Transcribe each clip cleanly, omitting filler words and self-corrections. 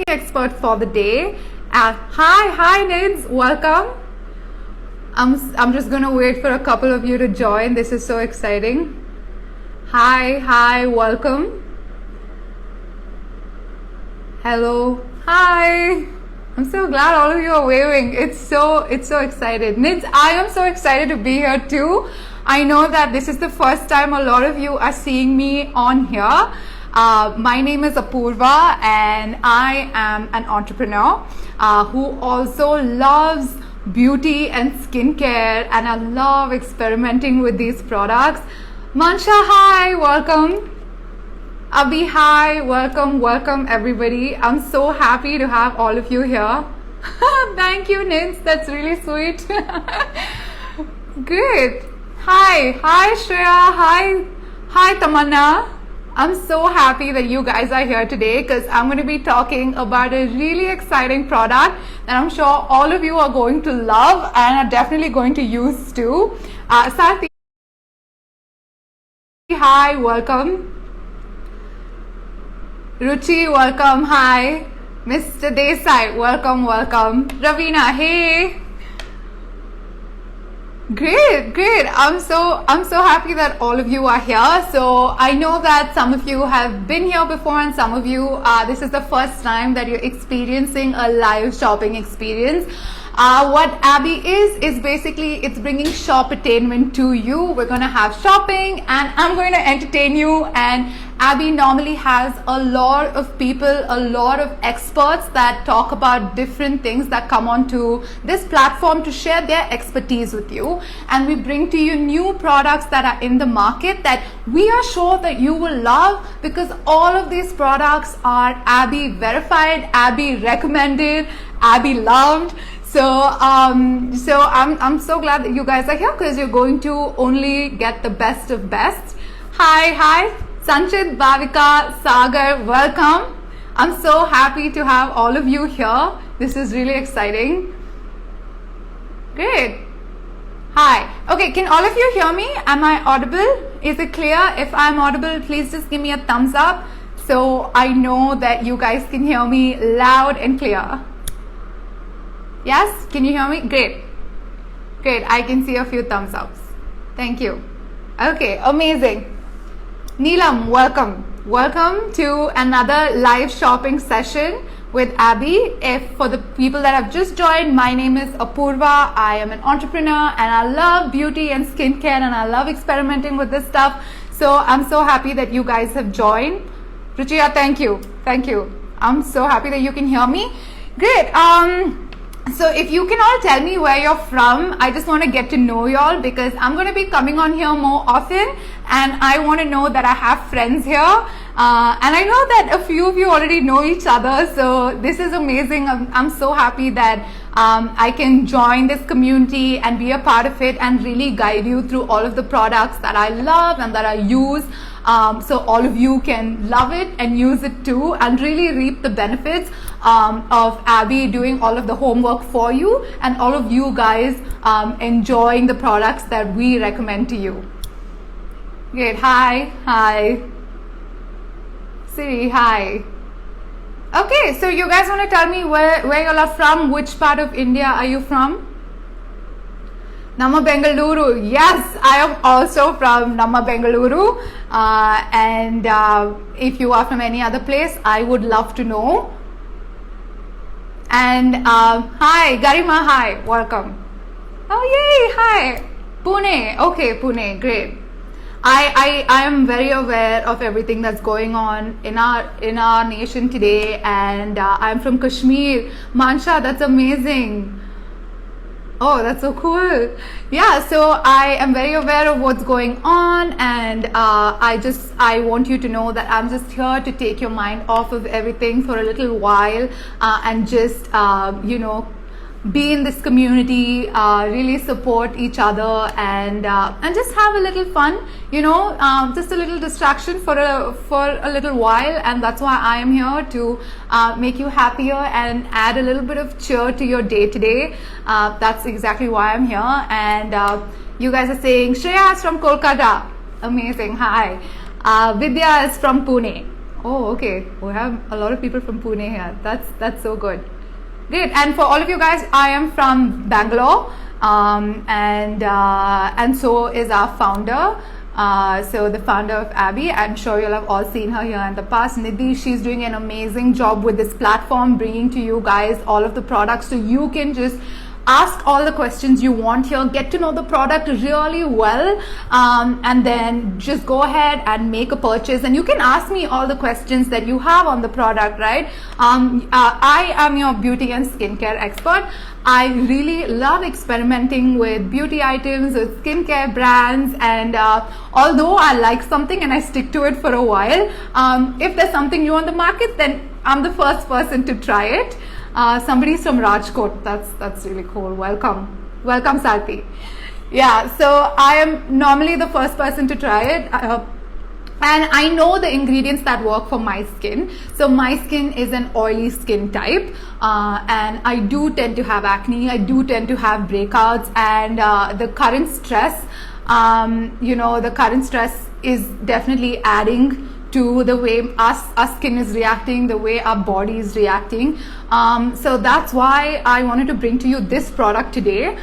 expert for the day. Hi, Nids, welcome. I'm just gonna wait for a couple of you to join. This is so exciting. Hi, welcome. Hello, hi. I'm so glad all of you are waving. It's so excited. Nids, I am so excited to be here too. I know that this is the first time a lot of you are seeing me on here. My name is Apurva and I am an entrepreneur who also loves beauty and skincare, and I love experimenting with these products. Mansha, hi, welcome. Abhi, hi, welcome everybody. I'm so happy to have all of you here. Thank you, Nids, that's really sweet. Good. Hi Shreya, hi Tamanna. I'm so happy that you guys are here today because I'm going to be talking about a really exciting product that I'm sure all of you are going to love and are definitely going to use too. Sarthi, hi, welcome. Ruchi, welcome, hi. Mr. Desai, welcome. Ravina, hey. Great. I'm so happy that all of you are here. So I know that some of you have been here before and some of you, this is the first time that you're experiencing a live shopping experience. What Abby is basically, it's bringing shop-attainment to you. We're going to have shopping and I'm going to entertain you, and Abby normally has a lot of people, a lot of experts that talk about different things that come onto this platform to share their expertise with you. And we bring to you new products that are in the market that we are sure that you will love, because all of these products are Abby verified, Abby recommended, Abby loved. So I'm so glad that you guys are here because you're going to only get the best of best. Hi. Sanchit, Bhavika, Sagar, welcome. I'm so happy to have all of you here. This is really exciting. Great. Hi. Okay, can all of you hear me? Am I audible? Is it clear? If I'm audible, please just give me a thumbs up so I know that you guys can hear me loud and clear. Yes? Can you hear me? Great. I can see a few thumbs ups. Thank you. Okay, amazing. Neelam, welcome to another live shopping session with Abby. For the people that have just joined, my name is Apurva. I am an entrepreneur and I love beauty and skincare and I love experimenting with this stuff. So I'm so happy that you guys have joined. Ruchia, thank you. I'm so happy that you can hear me. Great. So if you can all tell me where you're from, I just want to get to know y'all because I'm going to be coming on here more often and I want to know that I have friends here. And I know that a few of you already know each other, so this is amazing. I'm so happy that I can join this community and be a part of it and really guide you through all of the products that I love and that I use. So all of you can love it and use it too and really reap the benefits of Abby doing all of the homework for you and all of you guys enjoying the products that we recommend to you. Great. Hi. Siri, hi. Okay, so you guys want to tell me where you all are from? Which part of India are you from? Namma Bengaluru. Yes, I am also from Namma Bengaluru. And if you are from any other place, I would love to know. And hi, Garima, hi, welcome. Oh, yay, hi. Pune. Okay, Pune, great. I am very aware of everything that's going on in our nation today, and I'm from Kashmir. Mansha, that's amazing. Oh, that's so cool. Yeah, so I am very aware of what's going on, and I want you to know that I'm just here to take your mind off of everything for a little while and just be in this community, really support each other, and just have a little fun, just a little distraction for a little while. And that's why I am here to make you happier and add a little bit of cheer to your day today. That's exactly why I'm here. And you guys are saying Shreya is from Kolkata. Amazing. Hi. Vidya is from Pune. Oh, okay. We have a lot of people from Pune here. That's so good. Great. And for all of you guys, I am from Bangalore, and so is our founder. So the founder of Abby, I'm sure you'll have all seen her here in the past. Nidhi, she's doing an amazing job with this platform, bringing to you guys all of the products so you can just ask all the questions you want here, get to know the product really well, and then just go ahead and make a purchase. And you can ask me all the questions that you have on the product, right? I am your beauty and skincare expert. I really love experimenting with beauty items, with skincare brands, and although I like something and I stick to it for a while, if there's something new on the market, then I'm the first person to try it. Somebody's from Rajkot. That's really cool. Welcome, Sarthi. Yeah, so I am normally the first person to try it. And I know the ingredients that work for my skin. So my skin is an oily skin type, and I do tend to have acne. I do tend to have breakouts, and the current stress, the current stress is definitely adding to the way our skin is reacting, the way our body is reacting. So that's why I wanted to bring to you this product today.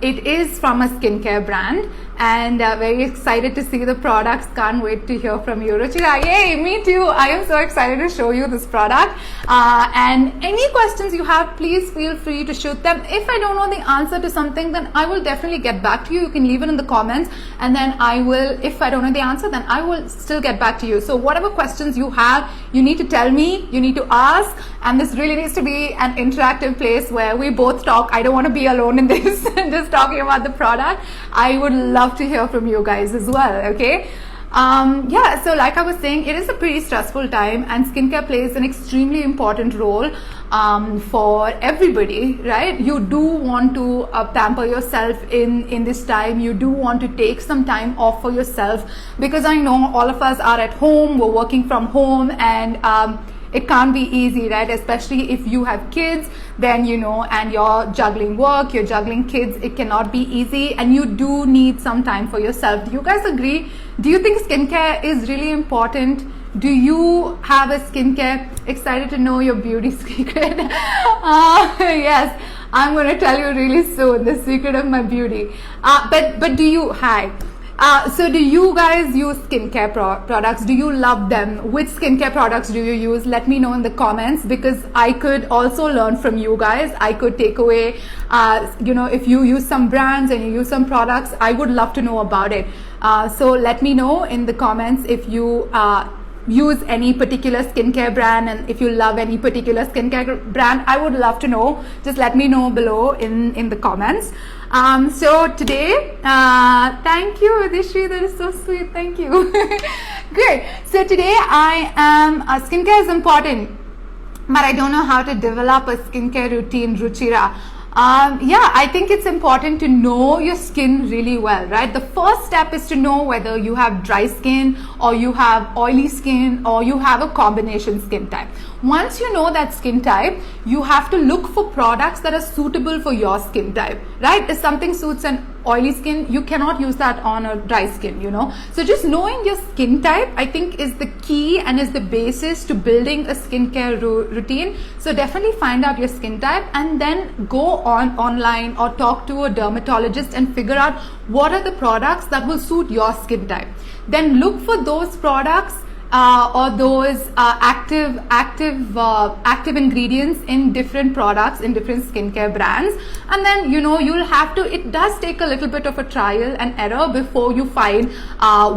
It is from a skincare brand, and very excited to see the products. Can't wait to hear from you. Ruchira, yay, me too. I am so excited to show you this product. And any questions you have, please feel free to shoot them. If I don't know the answer to something, then I will definitely get back to you. You can leave it in the comments, and then I will, if I don't know the answer, then I will still get back to you. So whatever questions you have, you need to tell me, you need to ask, and this really needs to be an interactive place where we both talk. I don't want to be alone in this just talking about the product. I would love to hear from you guys as well. Okay. Yeah, so like I was saying, it is a pretty stressful time, and skincare plays an extremely important role for everybody, right? You do want to pamper yourself in this time. You do want to take some time off for yourself, because I know all of us are at home, we're working from home, and it can't be easy, right? Especially if you have kids, then and you're juggling work, you're juggling kids, it cannot be easy, and you do need some time for yourself. Do you guys agree? Do you think skincare is really important? Do you have a skincare? Excited to know your beauty secret. Yes, I'm going to tell you really soon the secret of my beauty. But do you, so do you guys use skincare products? Do you love them? Which skincare products do you use? Let me know in the comments, because I could also learn from you guys. I could take away, if you use some brands and you use some products, I would love to know about it. So let me know in the comments if you use any particular skincare brand, and if you love any particular skincare brand, I would love to know. Just let me know below in the comments. So today, thank you, Adishri, that is so sweet, thank you. Great. So today skincare is important, but I don't know how to develop a skincare routine, Ruchira. Yeah, I think it's important to know your skin really well, right? The first step is to know whether you have dry skin, or you have oily skin, or you have a combination skin type. Once you know that skin type, you have to look for products that are suitable for your skin type, right? If something suits an oily skin, you cannot use that on a dry skin, So just knowing your skin type, I think, is the key and is the basis to building a skincare routine. So definitely find out your skin type, and then go online or talk to a dermatologist and figure out what are the products that will suit your skin type. Then look for those products or those active ingredients in different products, in different skincare brands, and then you'll have to, it does take a little bit of a trial and error before you find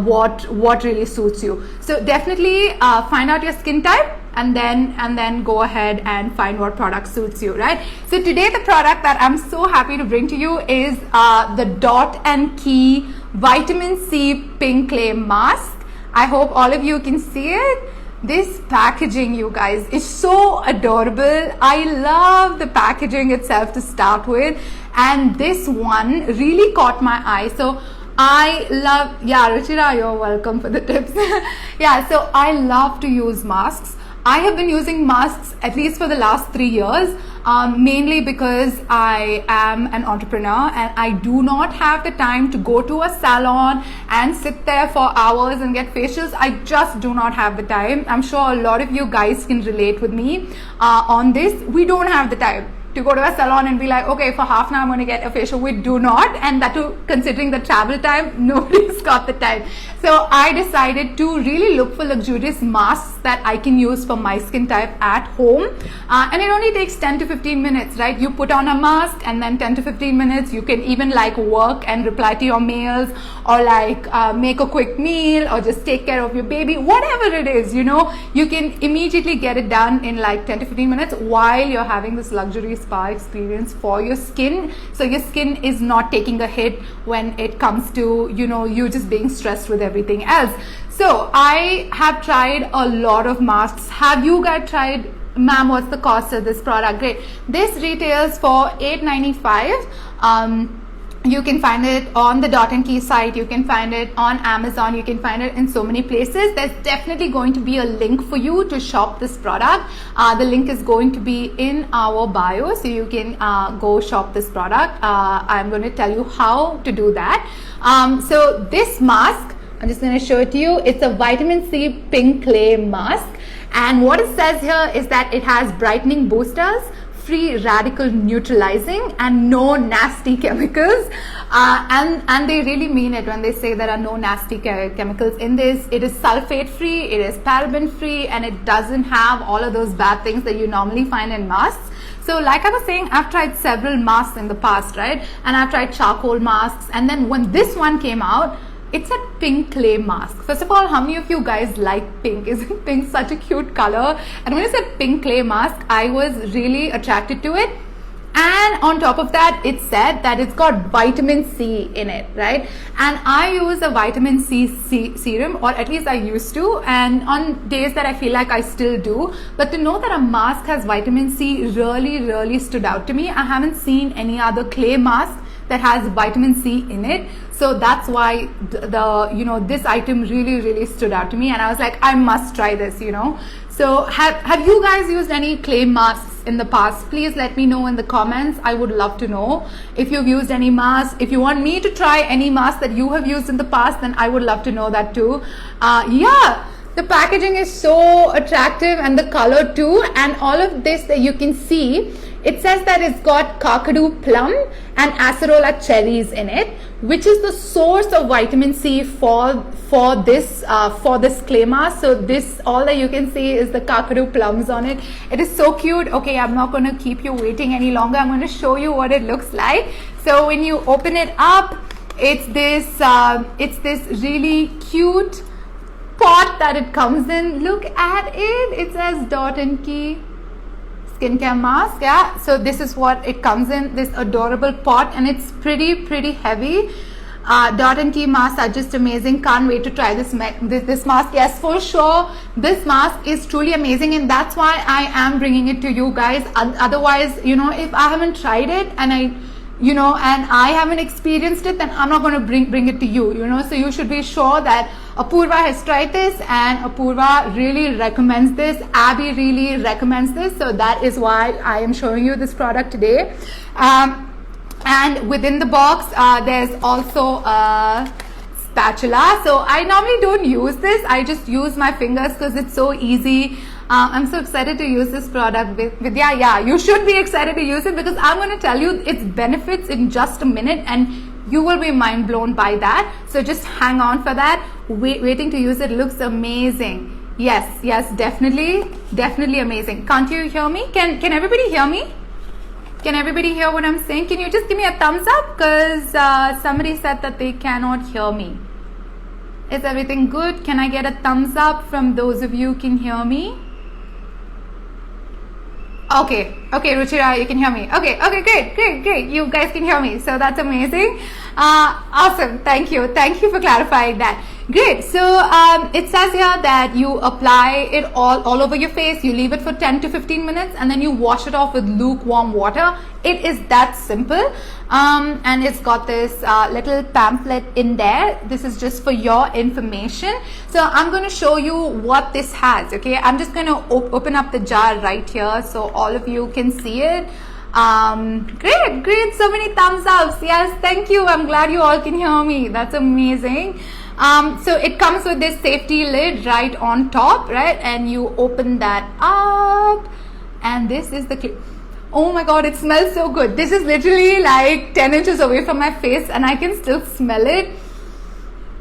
what really suits you. So definitely find out your skin type, and then go ahead and find what product suits you, right? So today the product that I'm so happy to bring to you is the Dot and Key Vitamin C Pink Clay Mask. I hope all of you can see it. This packaging, you guys, is so adorable. I love the packaging itself to start with, and this one really caught my eye. So I love, yeah, Ruchira, you're welcome for the tips. Yeah, so I love to use masks. I have been using masks at least for the last 3 years, mainly because I am an entrepreneur and I do not have the time to go to a salon and sit there for hours and get facials. I just do not have the time. I'm sure a lot of you guys can relate with me on this. We don't have the time to go to a salon and be like, okay, for half an hour I'm going to get a facial. We do not, and that too, considering the travel time, nobody's got the time. So I decided to really look for luxurious masks that I can use for my skin type at home, and it only takes 10 to 15 minutes, right? You put on a mask and then 10 to 15 minutes you can even like work and reply to your mails, or like make a quick meal, or just take care of your baby, whatever it is, you know, you can immediately get it done in like 10 to 15 minutes while you're having this luxury spa experience for your skin. So your skin is not taking a hit when it comes to, you know, you just being stressed with everything else. So I have tried a lot of masks. Have you guys tried? Ma'am, what's the cost of this product? Great. This retails for $8.95. You can find it on the Dot and Key site. You can find it on Amazon. You can find it in so many places. There's definitely going to be a link for you to shop this product. The link is going to be in our bio, so you can go shop this product. I'm going to tell you how to do that. So this mask, I'm just going to show it to you. It's a vitamin C pink clay mask. And what it says here is that it has brightening boosters, free radical neutralizing, and no nasty chemicals, and they really mean it when they say there are no nasty chemicals in this. It is sulfate free, it is paraben free, and it doesn't have all of those bad things that you normally find in masks. So like I was saying, I've tried several masks in the past, right? And I've tried charcoal masks, and then when this one came out, it's a pink clay mask. First of all, how many of you guys like pink? Isn't pink such a cute color? And when I said pink clay mask, I was really attracted to it. And on top of that, it said that it's got vitamin C in it, right? And I use a vitamin C serum, or at least I used to, and on days that I feel like I still do. But to know that a mask has vitamin C really stood out to me. I haven't seen any other clay mask that has vitamin C in it. So that's why this item really stood out to me, and I was like, I must try this, you know. So have you guys used any clay masks in the past? Please let me know in the comments. I would love to know if you've used any masks. If you want me to try any mask that you have used in the past, then I would love to know that too. Yeah, the packaging is so attractive, and the color too, and all of this that you can see. It says that it's got Kakadu plum and acerola cherries in it, which is the source of vitamin C for this clay mask. So this, all that you can see is the Kakadu plums on it. It is so cute. Okay, I'm not going to keep you waiting any longer. I'm going to show you what it looks like. So when you open it up, it's this really cute pot that it comes in. Look at it. It says Dot and Key skincare mask. Yeah, so this is what it comes in, this adorable pot, and it's pretty heavy. Dot and Key masks are just amazing. Can't wait to try this mask. Yes, for sure, this mask is truly amazing, and that's why I am bringing it to you guys. Otherwise, you know, if I haven't tried it and I haven't experienced it, then I'm not going to bring it to you, you know. So you should be sure that Apurva has tried this, and Apurva really recommends this. Abby really recommends this. So that is why I am showing you this product today. And within the box, there's also a spatula. So I normally don't use this. I just use my fingers because it's so easy. I'm so excited to use this product with yeah, you should be excited to use it, because I'm going to tell you its benefits in just a minute, and you will be mind blown by that. So just hang on for that. Waiting to use it. Looks amazing. Yes, definitely amazing. Can't you hear me? Can everybody hear me? Can everybody hear what I'm saying? Can you just give me a thumbs up, because somebody said that they cannot hear me. Is everything good? Can I get a thumbs up from those of you who can hear me? Okay, Ruchira, you can hear me. Okay, great. You guys can hear me, so that's amazing. Awesome. Thank you for clarifying that. Great. So it says here that you apply it all over your face. You leave it for 10 to 15 minutes and then you wash it off with lukewarm water. It is that simple. And it's got this little pamphlet in there. This is just for your information. So I'm going to show you what this has. Okay, I'm just going to open up the jar right here so all of you can see it. Great, so many thumbs ups. Yes, thank you. I'm glad you all can hear me. That's amazing. So it comes with this safety lid right on top, right? And you open that up and this is the clip. Oh my god, it smells so good. This is literally like 10 inches away from my face and I can still smell it.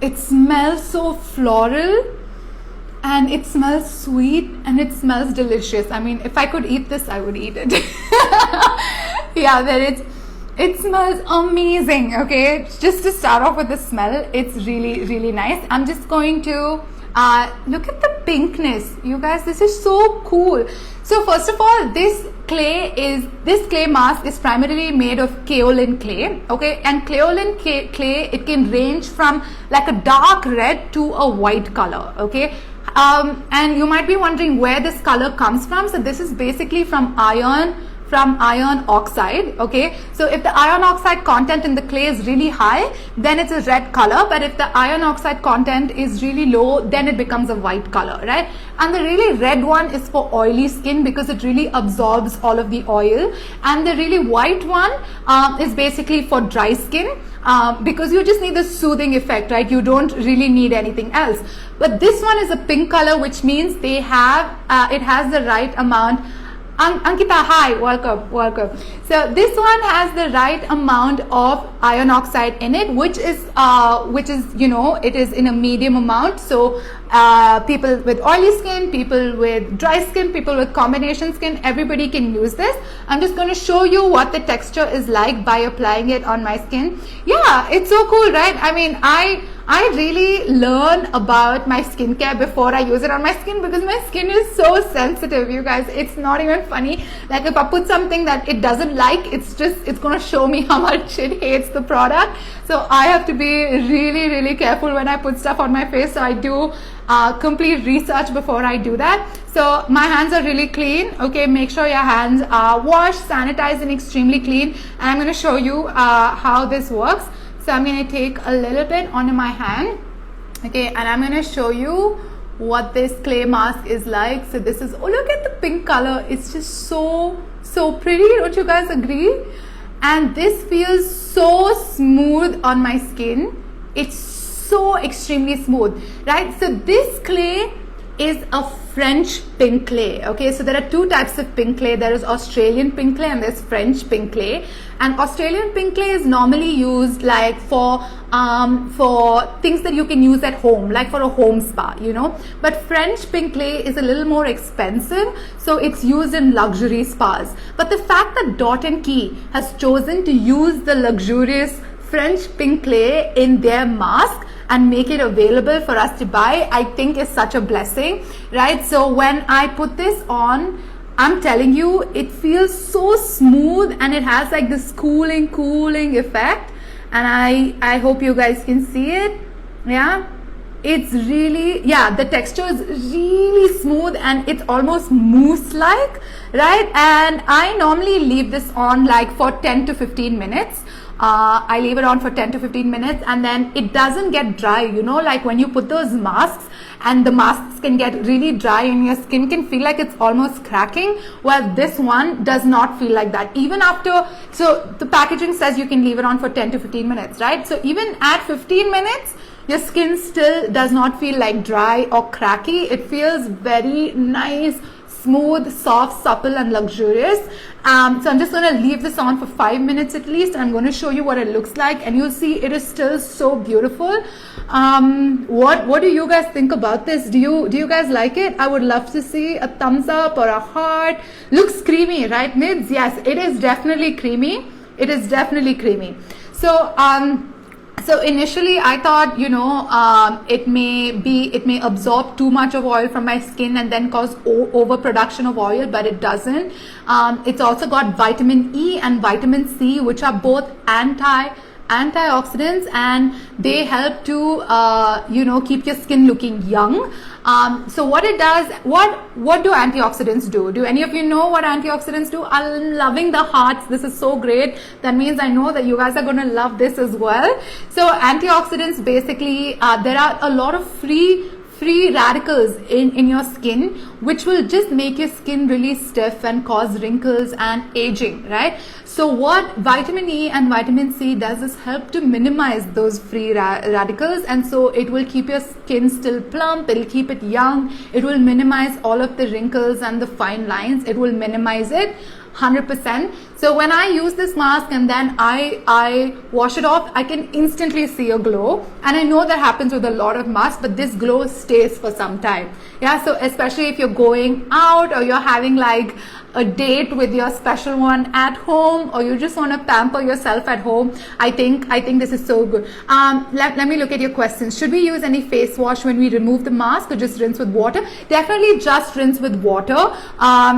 It smells so floral and it smells sweet and it smells delicious. I mean, if I could eat this, I would eat it. Yeah, it smells amazing. Okay, just to start off with the smell, it's really nice. I'm just going to look at the pinkness, you guys. This is so cool. So first of all, this clay mask is primarily made of kaolin clay. Okay, and kaolin clay, it can range from like a dark red to a white color. Okay, and you might be wondering where this color comes from. So this is basically from iron oxide. Okay, so if the iron oxide content in the clay is really high, then it's a red color, but if the iron oxide content is really low, then it becomes a white color, right? And the really red one is for oily skin because it really absorbs all of the oil, and the really white one is basically for dry skin. Because you just need the soothing effect, right? You don't really need anything else. But this one is a pink color, which means they have it has the right amount. Ankita, hi, welcome. So this one has the right amount of iron oxide in it, which is you know, it is in a medium amount. So people with oily skin, people with dry skin, people with combination skin, everybody can use this. I'm just going to show you what the texture is like by applying it on my skin. Yeah, it's so cool, right? I mean, I really learn about my skincare before I use it on my skin because my skin is so sensitive, you guys. It's not even funny. Like if I put something that it doesn't like, it's going to show me how much it hates the product. So I have to be really careful when I put stuff on my face. So I do complete research before I do that. So my hands are really clean. Okay, make sure your hands are washed, sanitized, and extremely clean. And I'm going to show you how this works. So I'm going to take a little bit onto my hand, okay, and I'm going to show you what this clay mask is like. So this is, oh, look at the pink color. It's just so pretty. Don't you guys agree? And this feels so smooth on my skin. It's so extremely smooth, right? So this clay is a French pink clay. Okay, so there are two types of pink clay. There is Australian pink clay and there's French pink clay. And Australian pink clay is normally used like for things that you can use at home, like for a home spa, you know. But French pink clay is a little more expensive, so it's used in luxury spas. But the fact that Dot & Key has chosen to use the luxurious French pink clay in their mask and make it available for us to buy, I think is such a blessing, right? So when I put this on, I'm telling you, it feels so smooth and it has like this cooling effect. And I hope you guys can see it. Yeah, it's really, yeah, the texture is really smooth and it's almost mousse like, right? And I normally leave this on like for 10 to 15 minutes. I leave it on for 10 to 15 minutes and then it doesn't get dry, you know, like when you put those masks and the masks can get really dry and your skin can feel like it's almost cracking. Well, this one does not feel like that. Even after, so the packaging says you can leave it on for 10 to 15 minutes, right? So even at 15 minutes, your skin still does not feel like dry or cracky. It feels very nice, smooth, soft, supple, and luxurious. So I'm just going to leave this on for 5 minutes at least. I'm going to show you what it looks like and you'll see it is still so beautiful. What do you guys think about this? Do you guys like it? I would love to see a thumbs up or a heart. Looks creamy, right, Mids? Yes, it is definitely creamy. It is definitely creamy. So so initially I thought, you know, it may absorb too much of oil from my skin and then cause overproduction of oil, but it doesn't. It's also got vitamin E and vitamin C, which are both antioxidants, and they help to keep your skin looking young. So what it does, what do antioxidants do? Do any of you know what antioxidants do? I'm loving the hearts. This is so great. That means I know that you guys are going to love this as well. So antioxidants, basically, there are a lot of free radicals in your skin, which will just make your skin really stiff and cause wrinkles and aging, right? So what vitamin E and vitamin C does is help to minimize those free radicals, and so it will keep your skin still plump, it will keep it young, it will minimize all of the wrinkles and the fine lines, it will minimize it 100%. So when I use this mask and then I wash it off, I can instantly see a glow, and I know that happens with a lot of masks, but this glow stays for some time. Yeah, so especially if you're going out or you're having like a date with your special one at home, or you just want to pamper yourself at home, I think this is so good. Let me look at your questions. Should we use any face wash when we remove the mask, or just rinse with water? Definitely just rinse with water.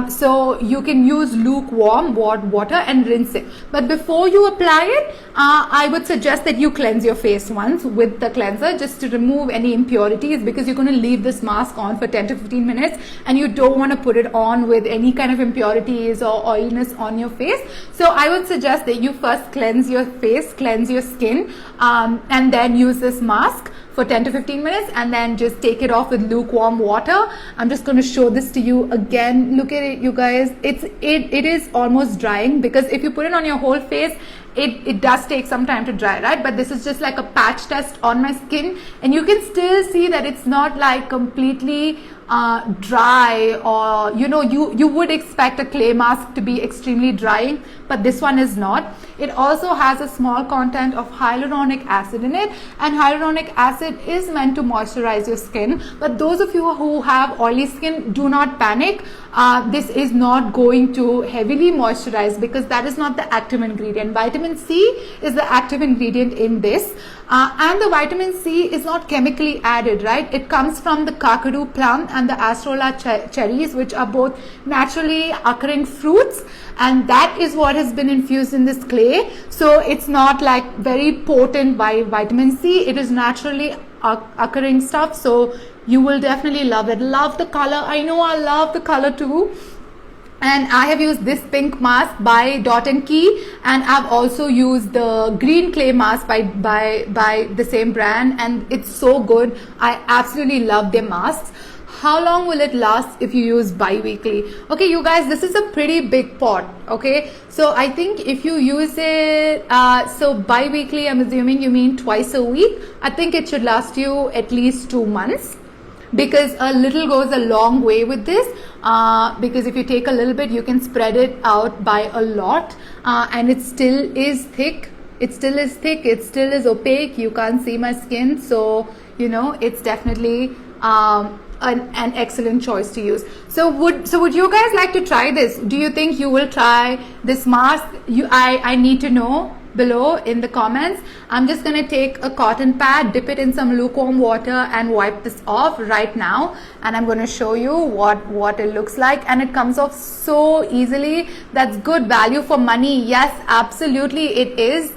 So you can use lukewarm water and rinse it. But before you apply it, I would suggest that you cleanse your face once with the cleanser, just to remove any impurities, because you're going to leave this mask on for 10 to 15 minutes and you don't want to put it on with any kind of impurities or oiliness on your face. So I would suggest that you first cleanse your face, cleanse your skin, and then use this mask for 10 to 15 minutes, and then just take it off with lukewarm water. I'm just going to show this to you again. Look at it, you guys. It is almost drying, because if you put it on your whole face, it does take some time to dry, right? But this is just like a patch test on my skin, and you can still see that it's not like completely dry, or you would expect a clay mask to be extremely drying, but this one is not. It also has a small content of hyaluronic acid in it, and hyaluronic acid is meant to moisturize your skin. But those of you who have oily skin, do not panic. This is not going to heavily moisturize, because that is not the active ingredient. Vitamin C is the active ingredient in this, and the vitamin C is not chemically added, right? It comes from the kakadu plum and the acerola cherries, which are both naturally occurring fruits, and that is what has been infused in this clay. So it's not like very potent by vitamin C. It is naturally occurring stuff, so you will definitely love it. Love the color. I know I love the color too. And I have used this pink mask by Dot & Key, and I've also used the green clay mask by the same brand, and it's so good. I absolutely love their masks. How long will it last if you use bi-weekly? Okay, you guys, this is a pretty big pot. Okay, so I think if you use it so bi-weekly, I'm assuming you mean twice a week. I think it should last you at least 2 months, because a little goes a long way with this, because if you take a little bit, you can spread it out by a lot, and it still is thick. It still is thick. It still is opaque. You can't see my skin, so it's definitely an excellent choice to use. So would you guys like to try this? Do you think you will try this mask? I need to know below in the comments. I'm just going to take a cotton pad, dip it in some lukewarm water, and wipe this off right now, and I'm going to show you what it looks like. And it comes off so easily. That's good value for money. Yes, absolutely, it is.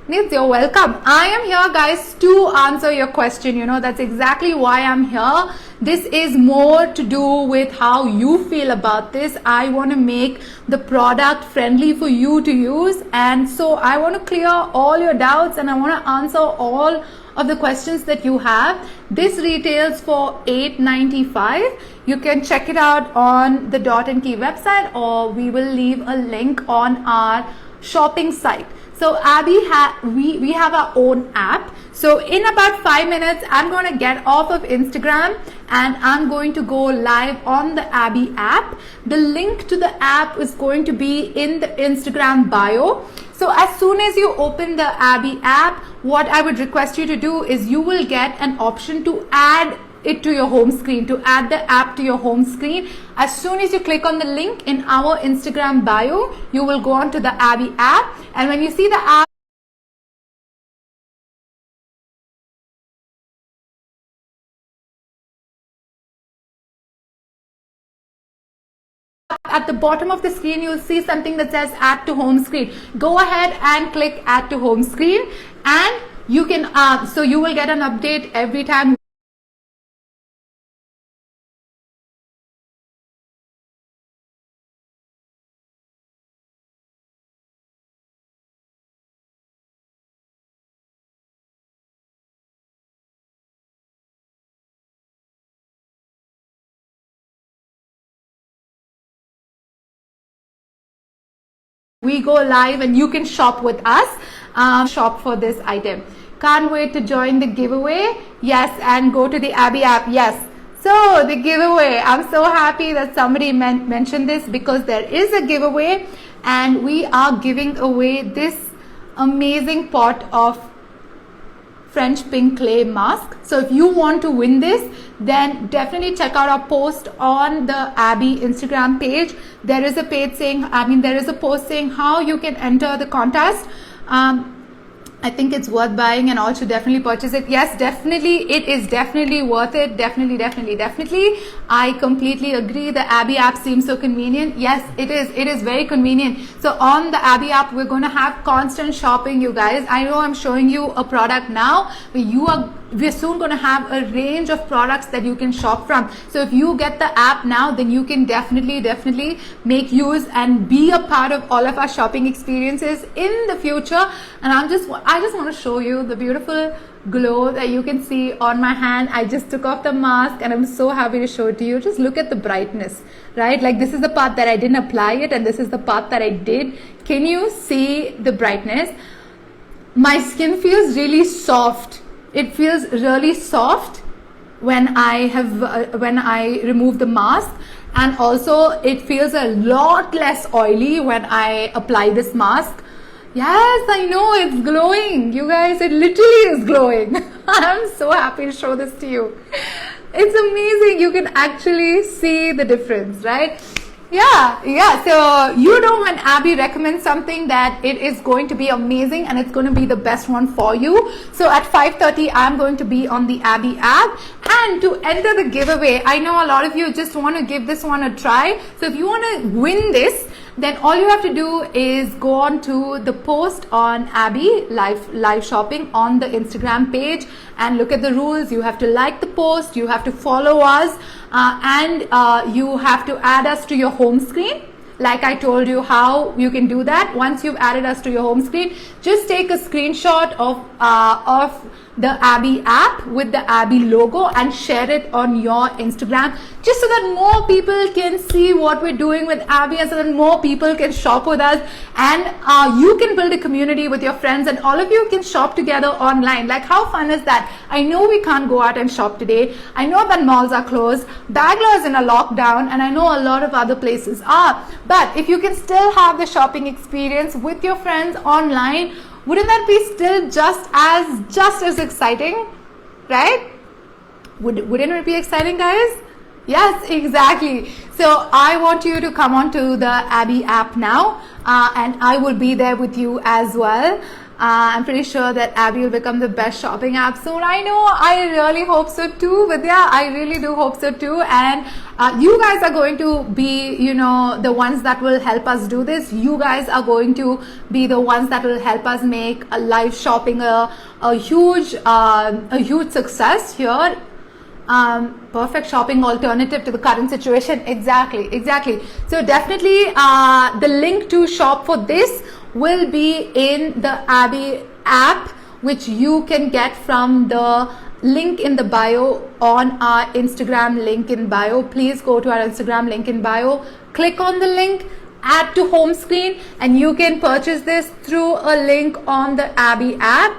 Needs, you're welcome. I am here, guys, to answer your question. That's exactly why I'm here. This is more to do with how you feel about this. I want to make the product friendly for you to use, and so I want to clear all your doubts, and I want to answer all of the questions that you have. This retails for $8.95. You can check it out on the Dot & Key website, or we will leave a link on our shopping site. So Abby, we have our own app. So in about 5 minutes, I'm going to get off of Instagram and I'm going to go live on the Abby app. The link to the app is going to be in the Instagram bio. So as soon as you open the Abby app, what I would request you to do is you will get an option to add it to your home screen, to add the app to your home screen. As soon as you click on the link in our Instagram bio, you will go on to the Abby app, and when you see the app at the bottom of the screen, you'll see something that says add to home screen. Go ahead and click add to home screen, and you can, so you will get an update every time we go live and you can shop with us, shop for this item. Can't wait to join the giveaway. Yes, and go to the Abby app. Yes. So the giveaway, I'm so happy that somebody mentioned this, because there is a giveaway and we are giving away this amazing pot of French pink clay mask. So if you want to win this, then definitely check out our post on the Abby Instagram page. There is a page saying, there is a post saying how you can enter the contest. I think it's worth buying and all should definitely purchase it. Yes, definitely. It is definitely worth it. Definitely. I completely agree. The Abby app seems so convenient. Yes, it is. It is very convenient. So on the Abby app, we're going to have constant shopping, you guys. I know I'm showing you a product now, but we're soon going to have a range of products that you can shop from. So if you get the app now, then you can definitely make use and be a part of all of our shopping experiences in the future. And I just want to show you the beautiful glow that you can see on my hand. I just took off the mask and I'm so happy to show it to you. Just look at the brightness, right? Like, this is the part that I didn't apply it and this is the part that I did. Can you see the brightness? My skin feels really soft. It feels really soft when I remove the mask, and also it feels a lot less oily when I apply this mask. Yes, I know it's glowing. You guys, it literally is glowing. I'm so happy to show this to you. It's amazing. You can actually see the difference, right? Yeah. So you know, when Abby recommends something, that it is going to be amazing and it's going to be the best one for you. So at 5:30, I'm going to be on the Abby app. And to enter the giveaway, I know a lot of you just want to give this one a try. So if you want to win this, then all you have to do is go on to the post on Abby live shopping on the Instagram page and look at the rules. You have to like the post, you have to follow us, and you have to add us to your home screen. Like I told you how you can do that. Once you've added us to your home screen, just take a screenshot of the Abby app with the Abby logo and share it on your Instagram, just so that more people can see what we're doing with Abby and so that more people can shop with us, and you can build a community with your friends and all of you can shop together online. Like, how fun is that? I know we can't go out and shop today. I know that malls are closed. Bangalore is in a lockdown, and I know a lot of other places are. But if you can still have the shopping experience with your friends online, wouldn't that be still just as exciting, right? Wouldn't it be exciting, guys? Yes, exactly. So I want you to come on to the Abby app now, and I will be there with you as well. I'm pretty sure that Abby will become the best shopping app soon. I know, I really hope so too, Vidya. I really do hope so too. And you guys are going to be, the ones that will help us do this. You guys are going to be the ones that will help us make a live shopping a huge success here. Perfect shopping alternative to the current situation. Exactly. So definitely the link to shop for this will be in the Abby app, which you can get from the link in the bio on our Instagram link in bio. Please go to our Instagram link in bio, click on the link, add to home screen, and you can purchase this through a link on the Abby app.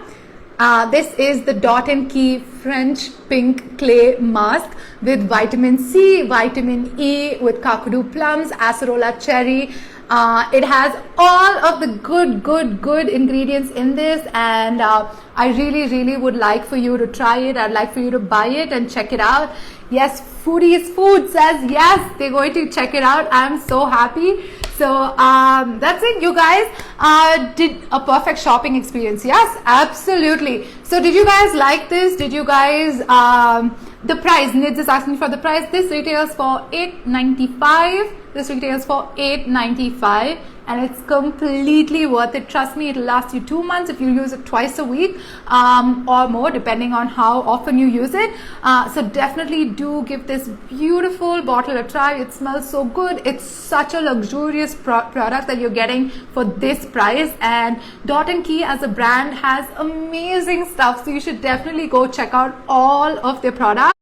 This is the Dot & Key French Pink Clay Mask with vitamin C, vitamin E, with kakadu plums, acerola cherry. It has all of the good ingredients in this, and I really would like for you to try it. I'd like for you to buy it and check it out. Yes, Foodies Food says yes, they're going to check it out. I'm so happy. So that's it, you guys. Did a perfect shopping experience. Yes, absolutely. So did you guys like this? Did you guys the price? Nids is asking for the price. This retails for $8.95. This retails for $8.95 and it's completely worth it. Trust me, it'll last you 2 months if you use it twice a week or more, depending on how often you use it. So definitely do give this beautiful bottle a try. It smells so good. It's such a luxurious product that you're getting for this price, and Dot & Key as a brand has amazing stuff, so you should definitely go check out all of their products.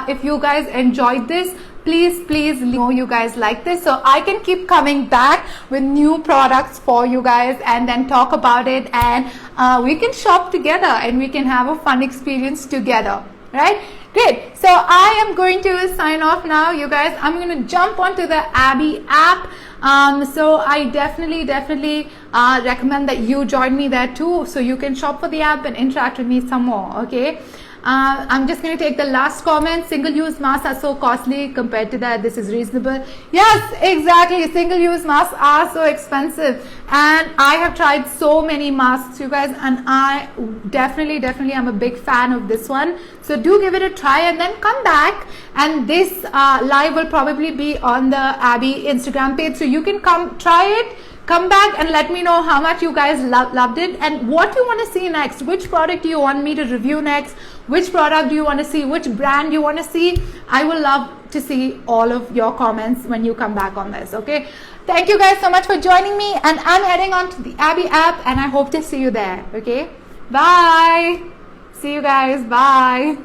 If you guys enjoyed this, please know you guys like this, so I can keep coming back with new products for you guys and then talk about it, and we can shop together and we can have a fun experience together, right? Great. So I am going to sign off now, you guys. I'm going to jump onto the Abby app. So I definitely recommend that you join me there too, so you can shop for the app and interact with me some more. Okay. I'm just going to take the last comment. Single-use masks are so costly. Compared to that, this is reasonable. Yes, exactly. Single-use masks are so expensive, and I have tried so many masks, you guys, and I definitely am a big fan of this one. So do give it a try and then come back, and this live will probably be on the Abby Instagram page, so you can come try it. Come back and let me know how much you guys loved it and what you want to see next. Which product do you want me to review next? Which product do you want to see? Which brand you want to see? I will love to see all of your comments when you come back on this. Okay. Thank you guys so much for joining me, and I'm heading on to the Abby app, and I hope to see you there. Okay. Bye. See you guys. Bye.